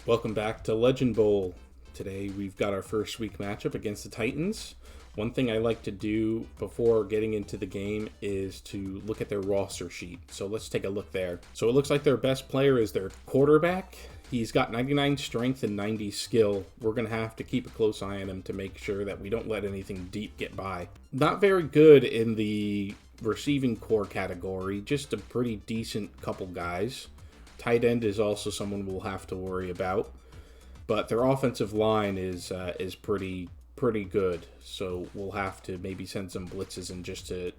Welcome back to Legend Bowl. Today we've got our first week matchup against the Titans. One thing I like to do before getting into the game is to look at their roster sheet. So let's take a look there. So it looks like their best player is their quarterback. He's got 99 strength and 90 skill. We're going to have to keep a close eye on him to make sure that we don't let anything deep get by. Not very good in the receiving core category, just a pretty decent couple guys. Tight end is also someone we'll have to worry about, but their offensive line is pretty good, so we'll have to maybe send some blitzes in just to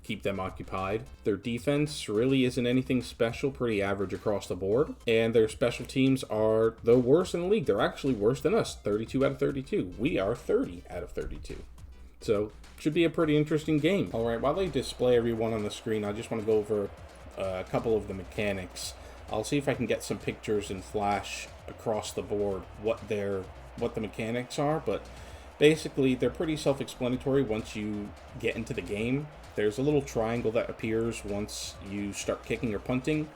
keep them occupied. Their defense really isn't anything special, pretty average across the board, and their special teams are the worst in the league. They're actually worse than us, 32 out of 32. We are 30 out of 32. So, should be a pretty interesting game. All right, while they display everyone on the screen, I just want to go over a couple of the mechanics. I'll see if I can get some pictures in Flash across the board what the mechanics are, but basically they're pretty self-explanatory once you get into the game. There's a little triangle that appears once you start kicking or punting,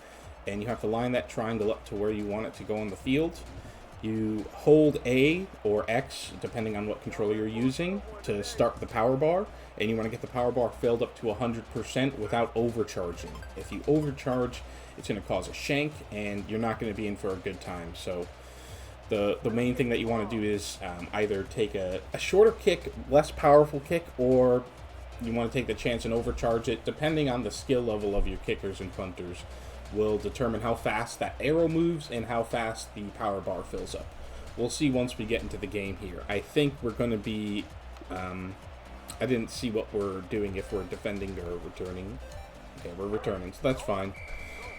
and you have to line that triangle up to where you want it to go on the field. You hold A or X, depending on what controller you're using, to start the power bar, and you want to get the power bar filled up to 100% without overcharging. If you overcharge, it's going to cause a shank, and you're not going to be in for a good time. So the main thing that you want to do is either take a shorter kick, less powerful kick, or you want to take the chance and overcharge it. Depending on the skill level of your kickers and punters will determine how fast that arrow moves and how fast the power bar fills up. We'll see once we get into the game here. I think we're going to be... I didn't see what we're doing, if we're defending or returning. Okay, we're returning, so that's fine.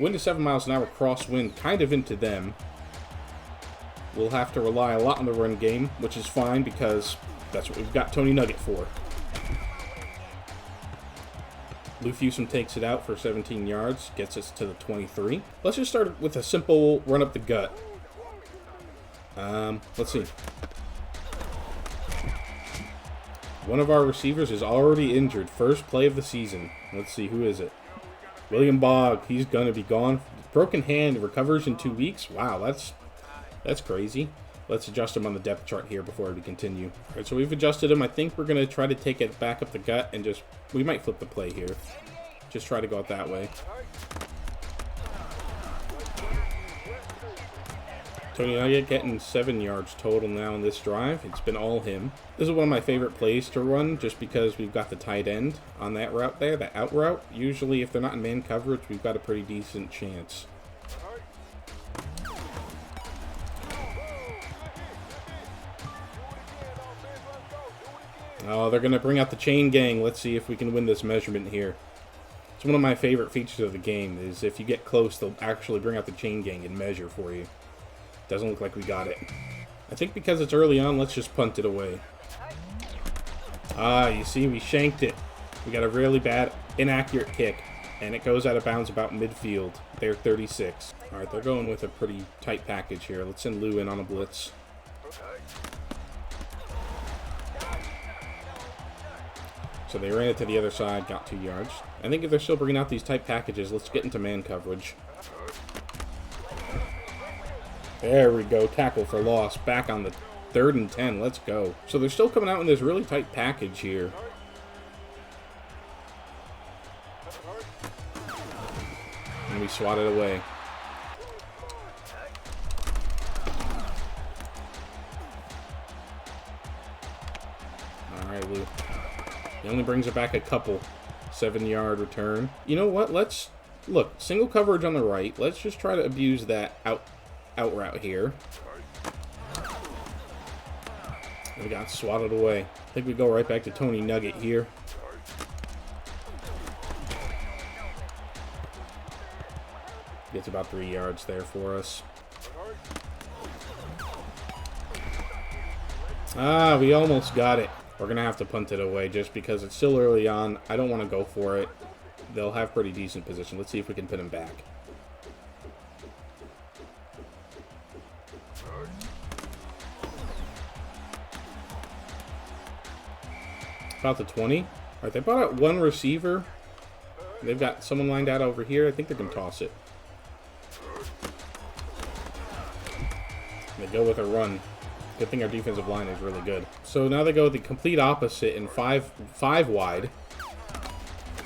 Wind is 7 miles an hour, crosswind, kind of into them. We'll have to rely a lot on the run game, which is fine because that's what we've got Tony Nugget for. Lou Fusum takes it out for 17 yards, gets us to the 23. Let's just start with a simple run up the gut. Let's see. One of our receivers is already injured. First play of the season. Let's see, who is it? William Bogg. He's going to be gone. Broken hand, recovers in 2 weeks. Wow, that's crazy. Let's adjust him on the depth chart here before we continue. All right, so we've adjusted him. I think we're going to try to take it back up the gut and just... We might flip the play here. Just try to go out that way. Tony Nugget getting 7 yards total now in this drive. It's been all him. This is one of my favorite plays to run just because we've got the tight end on that route there, that out route. Usually if they're not in man coverage, we've got a pretty decent chance. Oh, they're going to bring out the chain gang. Let's see if we can win this measurement here. It's one of my favorite features of the game is if you get close, they'll actually bring out the chain gang and measure for you. Doesn't look like we got it. I think because it's early on, let's just punt it away. Ah, you see, we shanked it. We got a really bad, inaccurate kick, and it goes out of bounds about midfield. They're 36. All right, they're going with a pretty tight package here. Let's send Lou in on a blitz. So they ran it to the other side, got 2 yards. I think if they're still bringing out these tight packages, let's get into man coverage. There we go, tackle for loss. Back on the 3rd and 10, let's go. So they're still coming out in this really tight package here. And we swat it away. Alright, Lou. He only brings it back a couple. 7-yard return. You know what? Let's... Look, single coverage on the right. Let's just try to abuse that out route here. We got swatted away. I think we go right back to Tony Nugget here. Gets about 3 yards there for us. Ah, we almost got it. We're going to have to punt it away just because it's still early on. I don't want to go for it. They'll have pretty decent position. Let's see if we can pin him back. About the 20. All right, they brought out one receiver. They've got someone lined out over here. I think they can toss it. They go with a run. Good thing our defensive line is really good. So now they go the complete opposite in five wide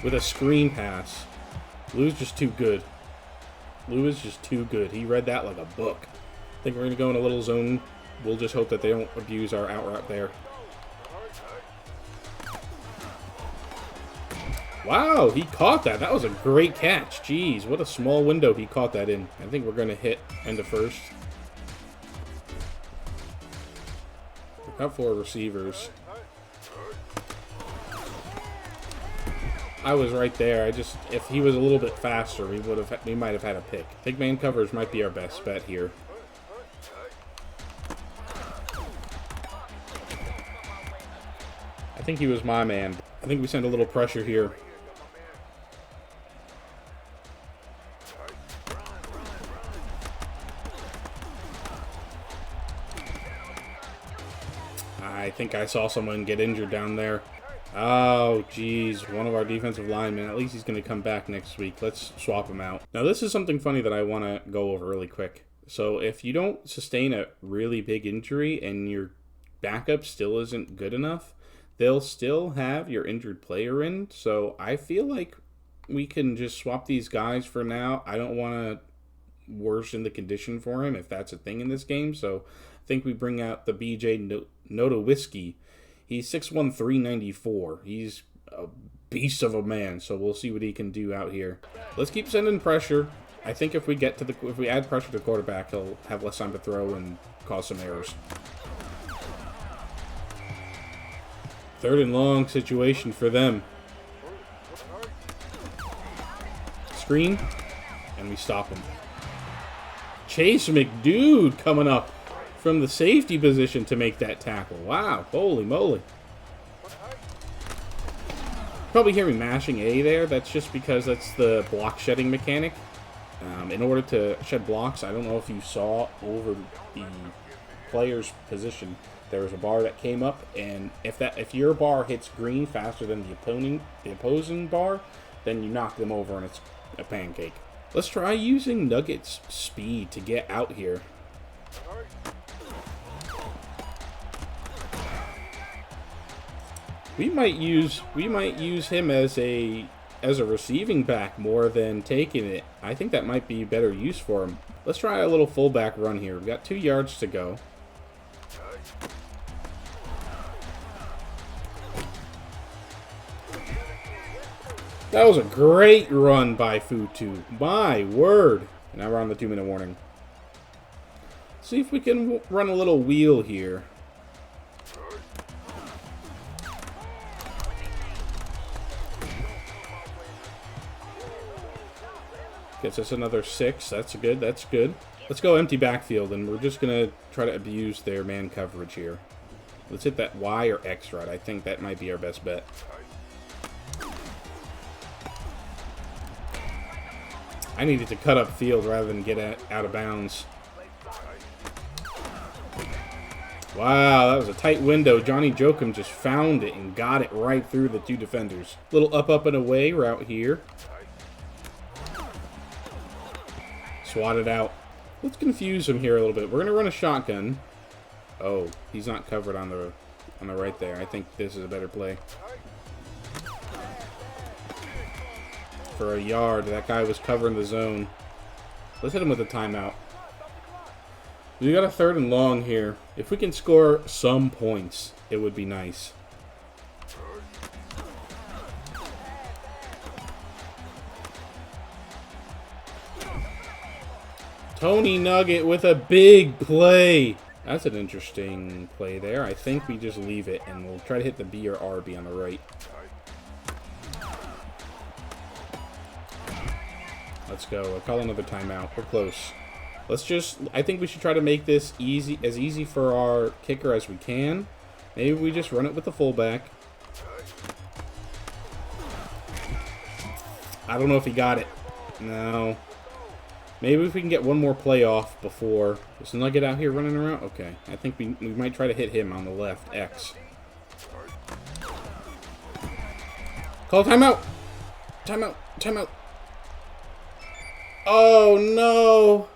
with a screen pass. Lou's just too good. Lou is just too good. He read that like a book. I think we're going to go in a little zone. We'll just hope that they don't abuse our out route there. Wow, he caught that. That was a great catch. Jeez, what a small window he caught that in. I think we're going to hit end of first. We've got 4 receivers. I was right there. If he was a little bit faster, we might have had a pick. Big man coverage might be our best bet here. I think he was my man. I think we send a little pressure here. I think I saw someone get injured down there. Oh, geez. One of our defensive linemen. At least he's going to come back next week. Let's swap him out. Now, this is something funny that I want to go over really quick. So, if you don't sustain a really big injury and your backup still isn't good enough, they'll still have your injured player in. So, I feel like we can just swap these guys for now. I don't want to worsen the condition for him if that's a thing in this game. So, I think we bring out the BJ Notowisky. He's 6'1", 394. He's a beast of a man, so we'll see what he can do out here. Let's keep sending pressure. I think if we add pressure to the quarterback, he'll have less time to throw and cause some errors. 3rd and long situation for them. Screen, and we stop him. Chase McDude coming up from the safety position to make that tackle. Wow, holy moly. Probably hear me mashing A there. That's just because that's the block shedding mechanic. In order to shed blocks, I don't know if you saw over the player's position, there was a bar that came up, and if your bar hits green faster than the opposing bar, then you knock them over and it's a pancake. Let's try using Nugget's speed to get out here. We might use him as a receiving back more than taking it. I think that might be better use for him. Let's try a little fullback run here. We've got 2 yards to go. That was a great run by Futu. My word. Now we're on the 2-minute warning. See if we can run a little wheel here. Gets us another 6. That's good. That's good. Let's go empty backfield, and we're just going to try to abuse their man coverage here. Let's hit that Y or X route. I think that might be our best bet. I needed to cut up field rather than get out of bounds. Wow, that was a tight window. Johnny Jokum just found it and got it right through the 2 defenders. Little up, and away route here. Swat it out. Let's confuse him here a little bit. We're going to run a shotgun. Oh, he's not covered on the right there. I think this is a better play. For a yard, that guy was covering the zone. Let's hit him with a timeout. We got a 3rd and long here. If we can score some points, it would be nice. Tony Nugget with a big play. That's an interesting play there. I think we just leave it, and we'll try to hit the B or RB on the right. Let's go. I'll call another timeout. We're close. I think we should try to make this as easy for our kicker as we can. Maybe we just run it with the fullback. I don't know if he got it. No. Maybe if we can get one more play off before. Is Nugget out here running around? Okay. I think we might try to hit him on the left. X. Call timeout. Timeout. Timeout. Oh, no.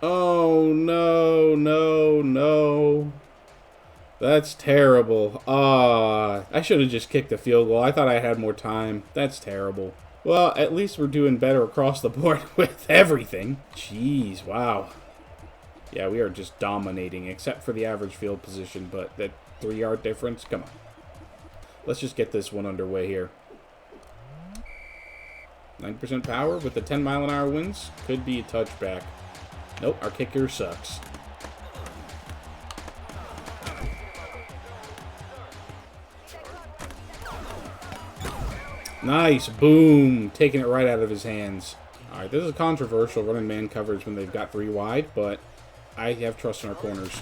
Oh, no, no, no. That's terrible. Ah, I should have just kicked the field goal. I thought I had more time. That's terrible. Well, at least we're doing better across the board with everything. Jeez, wow. Yeah, we are just dominating, except for the average field position, but that 3-yard difference, come on. Let's just get this one underway here. 9% power with the 10-mile-an-hour winds. Could be a touchback. Nope, our kicker sucks. Nice. Boom. Taking it right out of his hands. All right, this is controversial, running man coverage when they've got 3 wide, but I have trust in our corners.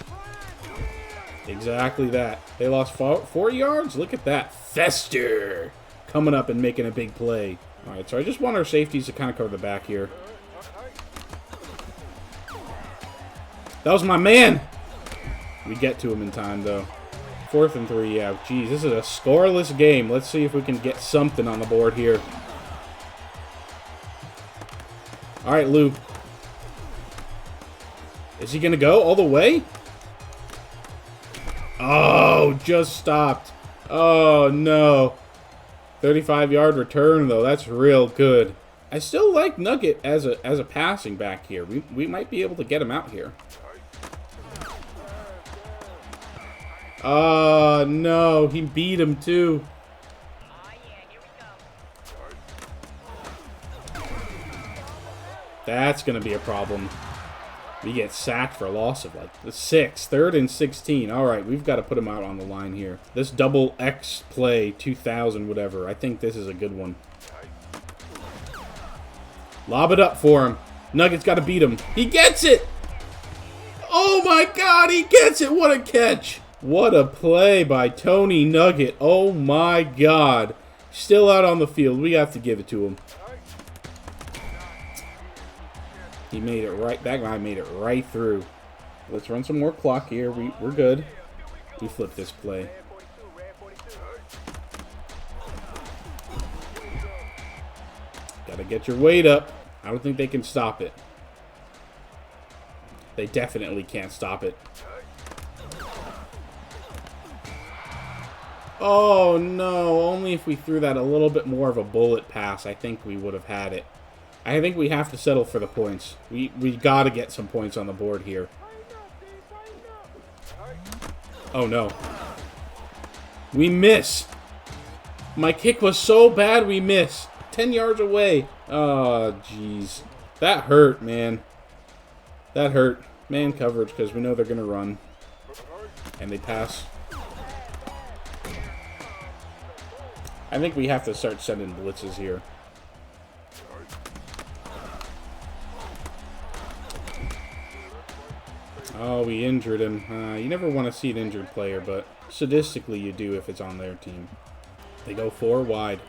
Exactly that. They lost 4 yards? Look at that. Fester coming up and making a big play. All right, so I just want our safeties to kind of cover the back here. That was my man. We get to him in time, though. 4th and 3, yeah. Geez, this is a scoreless game. Let's see if we can get something on the board here. All right, Lou. Is he going to go all the way? Oh, just stopped. Oh, no. 35-yard return, though. That's real good. I still like Nugget as a passing back here. We might be able to get him out here. Oh, no. He beat him, too. That's going to be a problem. We get sacked for a loss of, like, the 6. 3rd and 16. All right, we've got to put him out on the line here. This double X play, 2,000, whatever. I think this is a good one. Lob it up for him. Nuggets got to beat him. He gets it! Oh, my God, he gets it! What a catch! What a play by Tony Nugget. Oh, my God. Still out on the field. We have to give it to him. He made it right. That guy made it right through. Let's run some more clock here. We're good. We flip this play. Gotta get your weight up. I don't think they can stop it. They definitely can't stop it. Oh, no. Only if we threw that a little bit more of a bullet pass, I think we would have had it. I think we have to settle for the points. We got to get some points on the board here. Oh, no. We miss. My kick was so bad we miss. 10 yards away. Oh, jeez. That hurt, man. That hurt. Man coverage because we know they're going to run. And they pass. I think we have to start sending blitzes here. Oh, we injured him. You never want to see an injured player, but sadistically you do if it's on their team. They go 4 wide.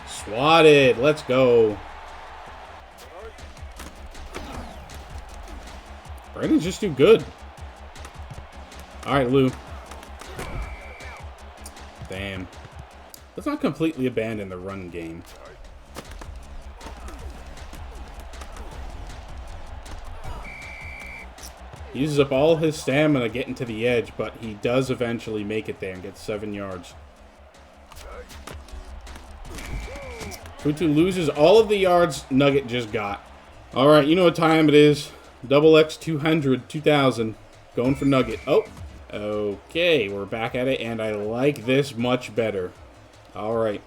Swatted. Let's go. Brandon's just too good. All right, Lou. Damn. Let's not completely abandon the run game. He uses up all his stamina getting to the edge, but he does eventually make it there and get 7 yards. Futu loses all of the yards Nugget just got. All right, you know what time it is. Double X 200, 2,000. Going for Nugget. Oh, okay. We're back at it, and I like this much better. All right.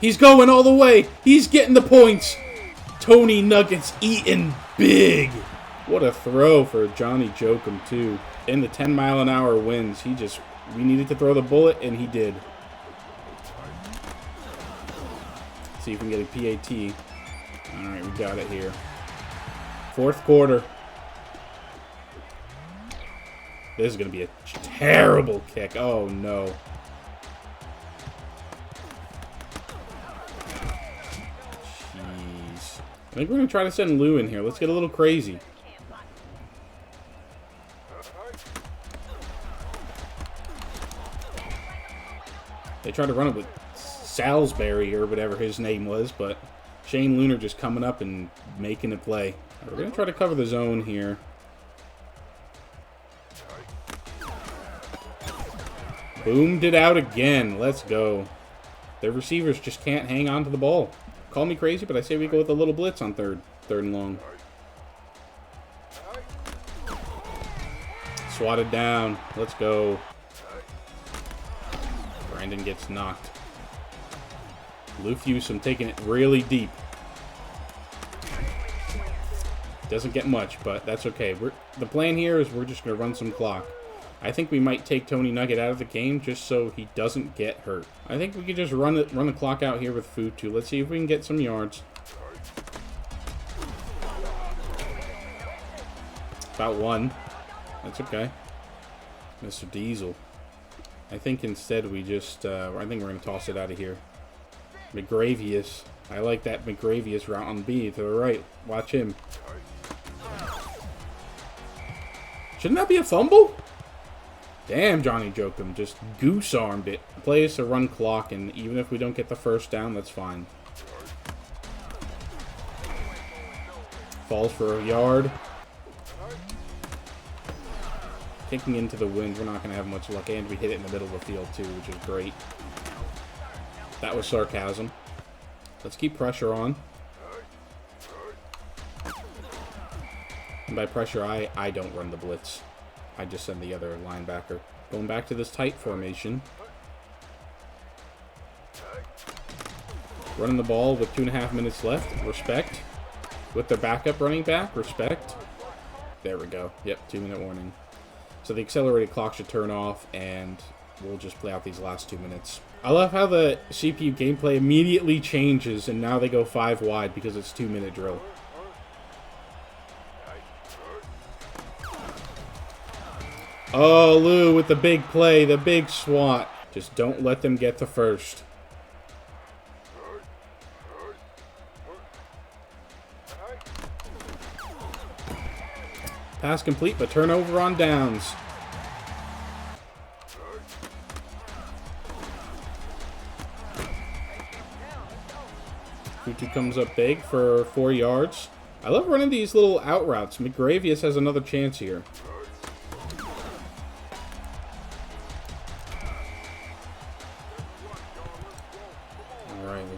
He's going all the way. He's getting the points. Tony Nugget's eating big. What a throw for Johnny Jokum, too. In the 10-mile-an-hour winds, we needed to throw the bullet, and he did. See if we can get a PAT. All right, we got it here. 4th quarter. This is going to be a terrible kick. Oh, no. Jeez. I think we're going to try to send Lou in here. Let's get a little crazy. tried to run it with Salisbury or whatever his name was, but Shane Lunar just coming up and making a play. We're going to try to cover the zone here. Boomed it out again. Let's go. Their receivers just can't hang on to the ball. Call me crazy, but I say we go with a little blitz on third and long. Swatted down. Let's go. Brandon gets knocked. Lufusum taking it really deep. Doesn't get much, but that's okay. The plan here is we're just going to run some clock. I think we might take Tony Nugget out of the game just so he doesn't get hurt. I think we could just run the clock out here with food too. Let's see if we can get some yards. About one. That's okay. Mr. Diesel. I think instead we just, I think we're going to toss it out of here. McGravius. I like that McGravius route on B to the right. Watch him. Shouldn't that be a fumble? Damn, Johnny Jokum just goose-armed it. The play is to run clock, and even if we don't get the first down, that's fine. Falls for a yard. Kicking into the wind, we're not going to have much luck, and we hit it in the middle of the field, too, which is great. That was sarcasm. Let's keep pressure on. And by pressure, I don't run the blitz. I just send the other linebacker. Going back to this tight formation. Running the ball with 2.5 minutes left. Respect. With their backup running back. Respect. There we go. Yep, 2-minute warning. So the accelerated clock should turn off, and we'll just play out these last 2 minutes. I love how the CPU gameplay immediately changes, and now they go 5 wide because it's 2-minute drill. Oh, Lou with the big play, the big swat. Just don't let them get to first. Pass complete, but turnover on downs. Kutu comes up big for 4 yards. I love running these little out routes. McGravius has another chance here.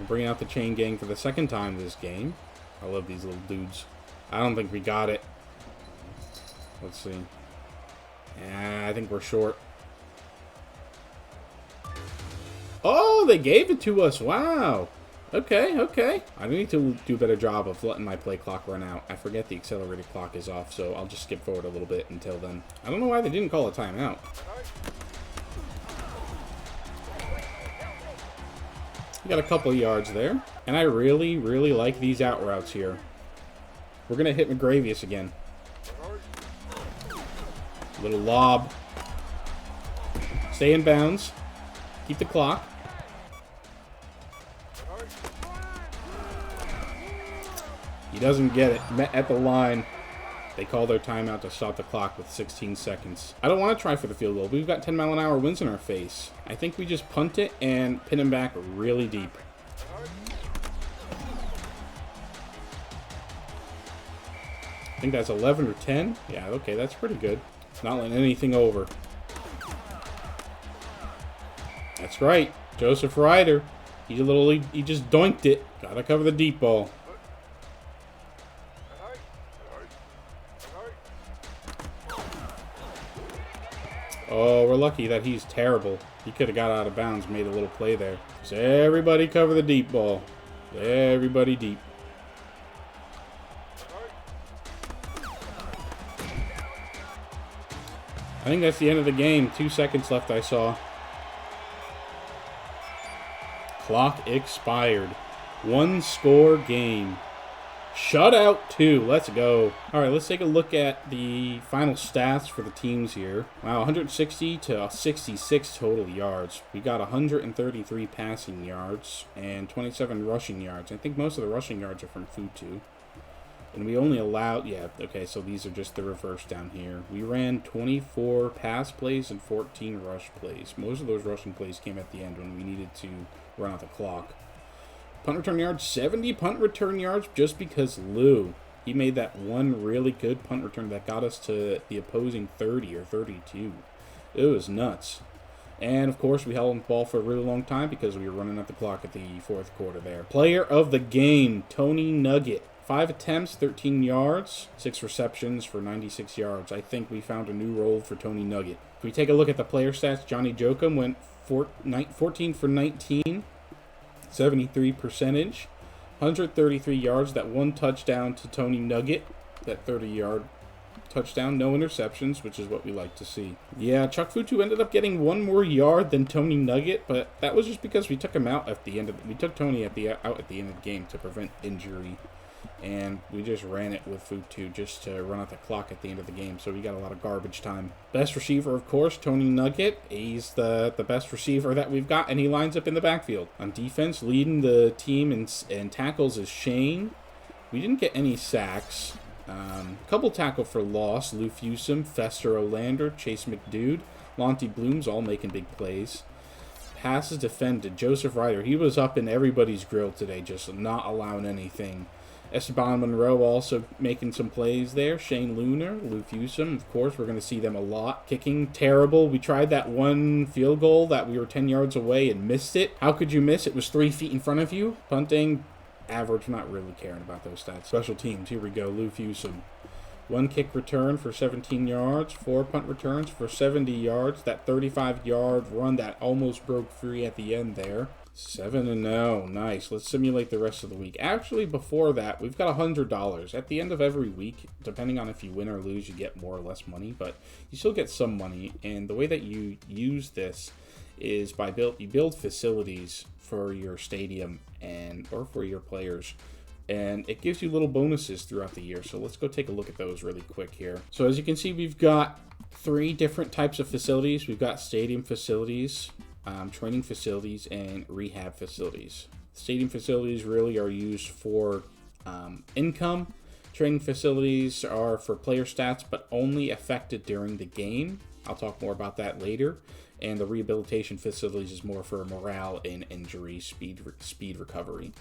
Bringing out the chain gang for the second time this game. I love these little dudes. I don't think we got it. Let's see. Yeah, I think we're short. Oh, they gave it to us. Wow. Okay, okay. I need to do a better job of letting my play clock run out. I forget the accelerated clock is off, so I'll just skip forward a little bit until then. I don't know why they didn't call a timeout. Got a couple yards there. And I really, really like these out routes here. We're going to hit McGravius again. Little lob. Stay in bounds. Keep the clock. He doesn't get it. Met at the line. They call their timeout to stop the clock with 16 seconds. I don't want to try for the field goal. We've got 10-mile-an-hour winds in our face. I think we just punt it and pin him back really deep. I think that's 11 or 10. Yeah, okay, that's pretty good. Not letting anything over. That's right. Joseph Ryder. He just doinked it. Gotta cover the deep ball. Oh, we're lucky that he's terrible. He could have got out of bounds, made a little play there. So everybody cover the deep ball. Everybody deep. I think that's the end of the game. 2 seconds left, I saw. Clock expired. 1-score game. Shutout 2. Let's go. All right, let's take a look at the final stats for the teams here. Wow, 160 to 66 total yards. We got 133 passing yards and 27 rushing yards. I think most of the rushing yards are from Futu. And we only allowed, yeah, okay, so these are just the reverse down here. We ran 24 pass plays and 14 rush plays. Most of those rushing plays came at the end when we needed to run out the clock. Punt return yards, 70 punt return yards just because Lou, he made that one really good punt return that got us to the opposing 30 or 32. It was nuts. And, of course, we held on the ball for a really long time because we were running out the clock at the fourth quarter there. Player of the game, Tony Nugget. 5 attempts, 13 yards, 6 receptions for 96 yards. I think we found a new role for Tony Nugget. If we take a look at the player stats, Johnny Jokum went 14 for 19, 73 percentage, 133 yards, that one touchdown to Tony Nugget, that 30-yard touchdown, no interceptions, which is what we like to see. Yeah, Chuck Futu ended up getting one more yard than Tony Nugget, but that was just because we took him out at the end of we took Tony out at the end of the game to prevent injury. And we just ran it with Futu just to run out the clock at the end of the game, so we got a lot of garbage time. Best receiver, of course, Tony Nugget. He's the best receiver that we've got, and he lines up in the backfield. On defense, leading the team in tackles is Shane. We didn't get any sacks. Couple tackle for loss, Lou Fusum, Fester Olander, Chase McDude, Lonty Blooms, all making big plays. Passes defended, Joseph Ryder. He was up in everybody's grill today, just not allowing anything. Esteban Monroe also making some plays there. Shane Lunar, Lou Fusum, of course, we're going to see them a lot. Kicking, terrible. We tried that one field goal that we were 10 yards away and missed it. How could you miss? It was 3 feet in front of you. Punting, average, not really caring about those stats. Special teams, here we go, Lou Fusum. 1 kick return for 17 yards, 4 punt returns for 70 yards. That 35-yard run that almost broke free at the end there. 7-0, nice. Let's simulate the rest of the week. Actually, before that, we've got $100. At the end of every week, depending on if you win or lose, you get more or less money, but you still get some money. And the way that you use this is by you build facilities for your stadium or for your players. And it gives you little bonuses throughout the year. So let's go take a look at those really quick here. So as you can see, we've got 3 different types of facilities. We've got stadium facilities, training facilities, and rehab facilities. Stadium facilities really are used for income. Training facilities are for player stats, but only affected during the game. I'll talk more about that later. And the rehabilitation facilities is more for morale and injury speed recovery.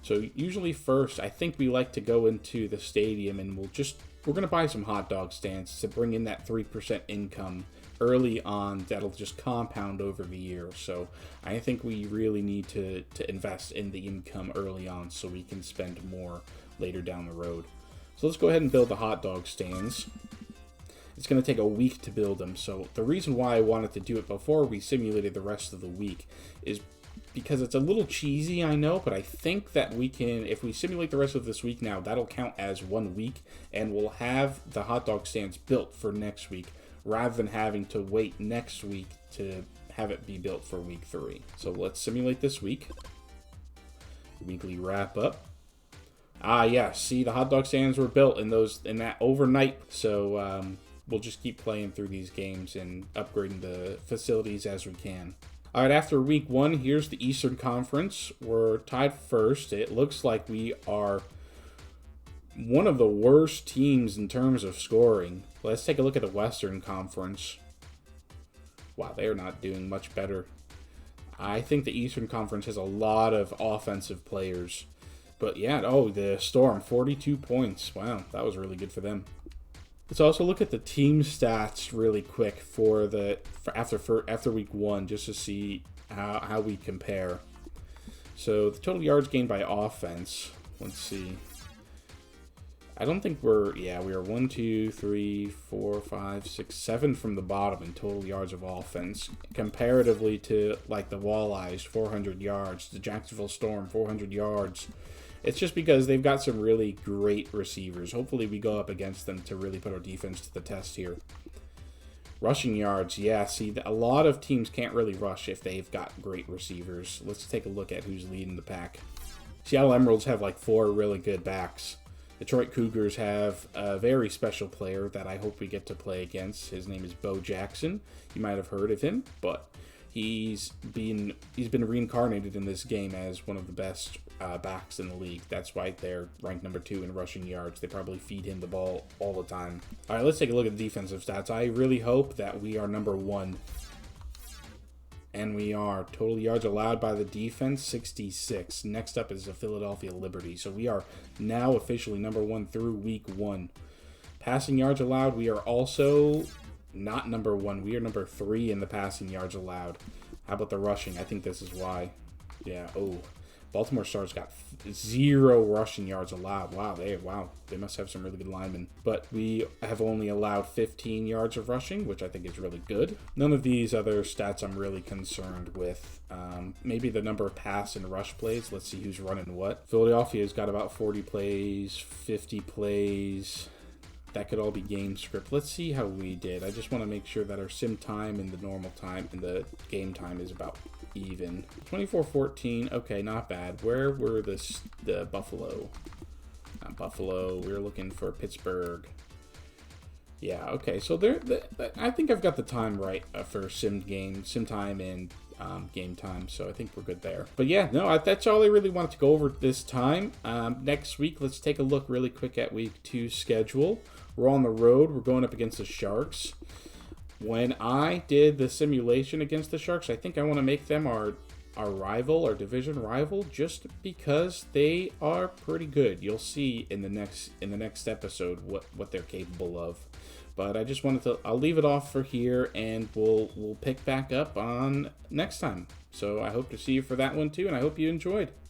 So usually first, I think we like to go into the stadium and we're going to buy some hot dog stands to bring in that 3% income early on that'll just compound over the year. So I think we really need to invest in the income early on so we can spend more later down the road. So let's go ahead and build the hot dog stands. It's going to take a week to build them. So the reason why I wanted to do it before we simulated the rest of the week is because it's a little cheesy, I know, but I think that we can, if we simulate the rest of this week now, that'll count as 1 week, and we'll have the hot dog stands built for next week, rather than having to wait next week to have it be built for week 3. So let's simulate this week. Weekly wrap up. Yeah, see, the hot dog stands were built in that overnight, so we'll just keep playing through these games and upgrading the facilities as we can. All right, after week 1, here's the Eastern Conference. We're tied first. It looks like we are one of the worst teams in terms of scoring. Let's take a look at the Western Conference. Wow, they're not doing much better. I think the Eastern Conference has a lot of offensive players. But yeah, the Storm, 42 points. Wow, that was really good for them. Let's also look at the team stats really quick after week 1, just to see how we compare. So the total yards gained by offense. Let's see. I don't think we are 1, 2, 3, 4, 5, 6, 7 from the bottom in total yards of offense. Comparatively to like the Walleyes, 400 yards, the Jacksonville Storm, 400 yards. It's just because they've got some really great receivers. Hopefully we go up against them to really put our defense to the test here. Rushing yards, yeah, see, a lot of teams can't really rush if they've got great receivers. Let's take a look at who's leading the pack. Seattle Emeralds have like 4 really good backs. Detroit Cougars have a very special player that I hope we get to play against. His name is Bo Jackson. You might have heard of him, but he's been reincarnated in this game as one of the best backs in the league. That's why they're ranked number 2 in rushing yards. They probably feed him the ball all the time. All right, let's take a look at the defensive stats. I really hope that we are number 1. And we are. Total yards allowed by the defense, 66. Next up is the Philadelphia Liberty. So we are now officially number 1 through week 1. Passing yards allowed, we are also not number 1. We are number 3 in the passing yards allowed. How about the rushing? I think this is why. Yeah, oh. Baltimore Stars got 0 rushing yards allowed. Wow, they must have some really good linemen. But we have only allowed 15 yards of rushing, which I think is really good. None of these other stats I'm really concerned with. Maybe the number of pass and rush plays. Let's see who's running what. Philadelphia's got about 40 plays, 50 plays. That could all be game script. Let's see how we did. I just want to make sure that our sim time and the normal time and the game time is about even. 24-14. Okay, not bad. Where were the Buffalo? Not Buffalo. We were looking for Pittsburgh. Yeah, okay. So I think I've got the time right for sim time and game time, so I think we're good there. But yeah, no, that's all I really wanted to go over this time. Next week, let's take a look really quick at week 2 schedule. We're on the road. We're going up against the Sharks. When I did the simulation against the Sharks, I think I want to make them our rival, our division rival, just because they are pretty good. You'll see in the next episode what they're capable of. But I just wanted to, I'll leave it off for here, and we'll pick back up on next time. So I hope to see you for that one too, and I hope you enjoyed.